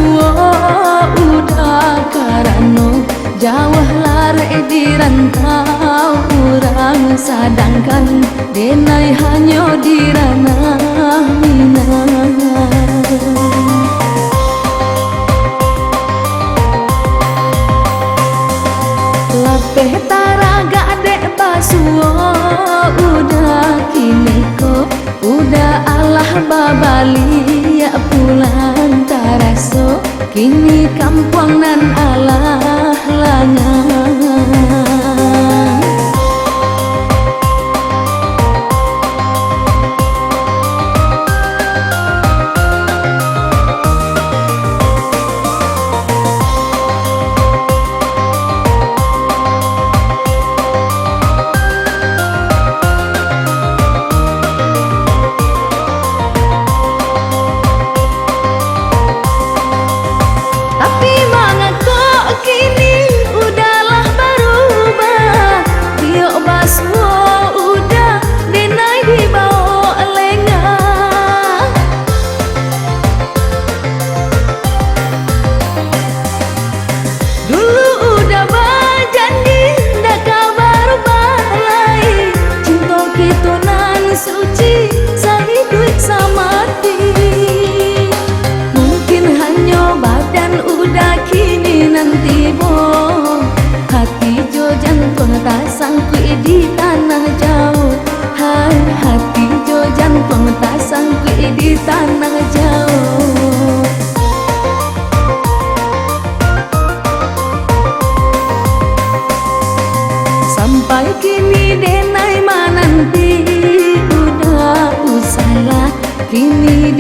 basuo udah karano jauh lare di rantau orang sadangkan denai hanya di ranah Minang. Lapeh taraga dek basuo udah kini ko udah Allah babali ya pulang taraso kini kampung nan Allah langan. Sangkui di tanah jauh, hai hati jo jantung tak sangkui di tanah jauh. Sampai kini denai mananti udah usalah kini